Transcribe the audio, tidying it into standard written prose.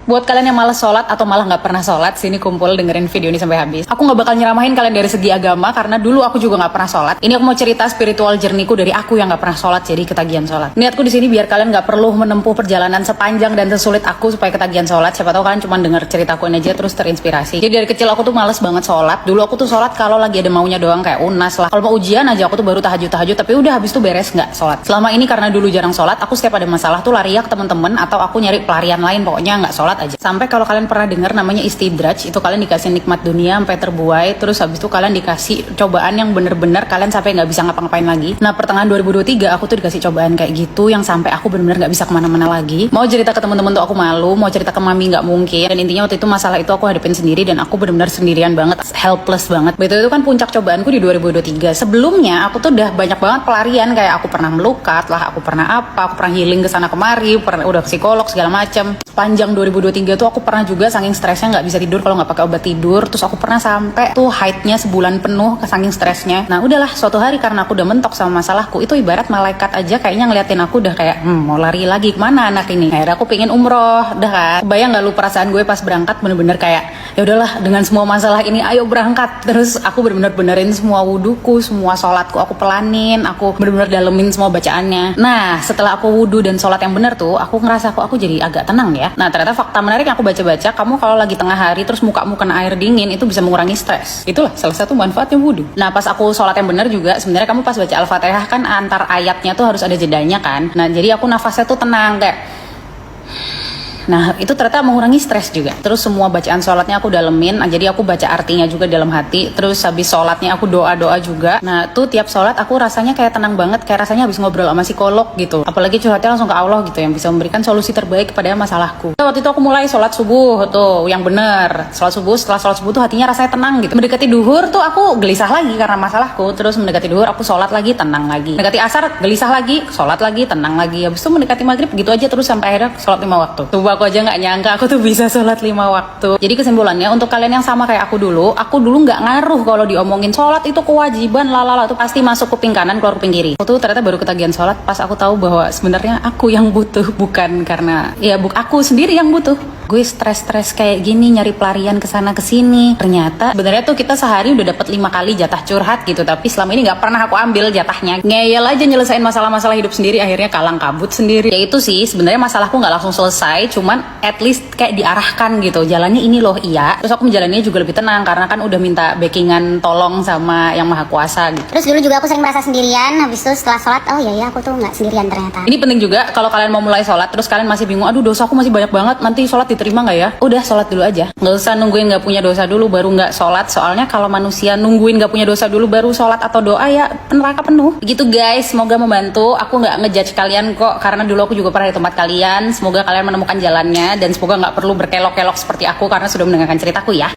Buat kalian yang malas sholat atau malah nggak pernah sholat, sini kumpul dengerin video ini sampai habis. Aku nggak bakal nyeramahin kalian dari segi agama, karena dulu aku juga nggak pernah sholat. Ini aku mau cerita spiritual journey-ku dari aku yang nggak pernah sholat jadi ketagihan sholat. Niatku di sini biar kalian nggak perlu menempuh perjalanan sepanjang dan sesulit aku supaya ketagihan sholat. Siapa tahu kalian cuma denger ceritaku ini aja terus terinspirasi. Jadi dari kecil aku tuh males banget sholat. Dulu aku tuh sholat kalau lagi ada maunya doang, kayak UNAS lah. Kalau mau ujian aja aku tuh baru tahajud, tapi udah habis tuh beres nggak sholat. Selama ini karena dulu jarang sholat, aku setiap ada masalah tuh lari ke temen-temen atau aku nyari pelarian lain, pokoknya nggak sholat aja. Sampai kalau kalian pernah dengar namanya istidraj, itu kalian dikasih nikmat dunia sampai terbuai, terus habis itu kalian dikasih cobaan yang bener-bener kalian sampai nggak bisa ngapa-ngapain lagi. Nah, pertengahan 2023 aku tuh dikasih cobaan kayak gitu yang sampai aku bener-bener nggak bisa kemana-mana lagi. Mau cerita ke temen-temen tuh aku malu, mau cerita ke mami nggak mungkin. Dan intinya waktu itu masalah itu aku hadapin sendiri dan aku bener-bener sendirian banget, helpless banget. Betul, itu kan puncak cobaanku di 2023. Sebelumnya aku tuh udah banyak banget pelarian, kayak aku pernah melukat lah, aku pernah aku pernah healing ke sana kemari, udah psikolog segala macam. Panjang 2023 tuh aku pernah juga saking stresnya nggak bisa tidur kalau nggak pakai obat tidur. Terus aku pernah sampai tuh haidnya sebulan penuh saking stresnya. Nah udahlah, suatu hari karena aku udah mentok sama masalahku, itu ibarat malaikat aja kayaknya ngeliatin aku udah kayak mau lari lagi kemana anak ini. Akhirnya aku pengen umroh, udah kan. Bayang nggak lu perasaan gue pas berangkat, bener-bener kayak ya udahlah, dengan semua masalah ini ayo berangkat. Terus aku bener-bener benerin semua wuduku, semua sholatku aku pelanin, aku bener-bener dalemin semua bacaannya. Nah setelah aku wudu dan sholat yang bener tuh, aku ngerasa aku jadi agak tenang ya. Nah ternyata fakta menarik yang aku baca-baca, kamu kalau lagi tengah hari terus mukamu kena air dingin itu bisa mengurangi stres. Itulah salah satu manfaatnya wudhu. Nah pas aku sholat yang bener juga, sebenarnya kamu pas baca Al-Fatihah kan antar ayatnya tuh harus ada jedanya kan. Nah jadi aku nafasnya tuh tenang kayak. Nah itu ternyata mengurangi stres juga. Terus semua bacaan sholatnya aku dalemin, jadi aku baca artinya juga dalam hati. Terus habis sholatnya aku doa-doa juga. Nah tuh tiap sholat aku rasanya kayak tenang banget, kayak rasanya habis ngobrol sama psikolog gitu. Apalagi curhatnya langsung ke Allah gitu, yang bisa memberikan solusi terbaik kepada masalahku. Waktu itu aku mulai sholat subuh tuh yang bener. Sholat subuh, setelah sholat subuh tuh hatinya rasanya tenang gitu. Mendekati duhur tuh aku gelisah lagi karena masalahku. Terus mendekati duhur aku sholat lagi, tenang lagi. Mendekati asar gelisah lagi, sholat lagi, tenang lagi. Habis itu mendekati maghrib gitu aja terus sampai akhirnya sholat 5 waktu. Tuh aku aja nggak nyangka aku tuh bisa sholat 5 waktu. Jadi kesimpulannya untuk kalian yang sama kayak aku dulu nggak ngaruh kalau diomongin sholat itu kewajiban lalala tuh pasti masuk kuping kanan keluar kuping kiri. Aku tuh ternyata baru ketagihan sholat pas aku tahu bahwa sebenarnya aku yang butuh, bukan karena ya aku sendiri yang butuh. Gue stres kayak gini nyari pelarian kesana kesini. Ternyata sebenarnya tuh kita sehari udah dapat 5 kali jatah curhat gitu, tapi selama ini nggak pernah aku ambil jatahnya. Ngeyel aja nyelesain masalah-masalah hidup sendiri, akhirnya kalang kabut sendiri. Ya itu sih sebenarnya masalahku nggak langsung selesai, cuman at least kayak diarahkan gitu. Jalannya ini loh iya. Terus aku menjalaninya juga lebih tenang karena kan udah minta backingan tolong sama yang maha kuasa gitu. Terus dulu juga aku sering merasa sendirian, habis itu setelah sholat oh iya aku tuh nggak sendirian ternyata. Ini penting juga kalau kalian mau mulai sholat terus kalian masih bingung, aduh dosa aku masih banyak banget, nanti sholat diterima nggak ya? Udah sholat dulu aja, nggak usah nungguin nggak punya dosa dulu baru nggak sholat. Soalnya kalau manusia nungguin nggak punya dosa dulu baru sholat atau doa ya neraka penuh. Gitu guys, semoga membantu. Aku nggak ngejudge kalian kok, karena dulu aku juga pernah di tempat kalian. Semoga kalian menemukan jalannya dan semoga nggak perlu berkelok-kelok seperti aku karena sudah mendengarkan ceritaku ya.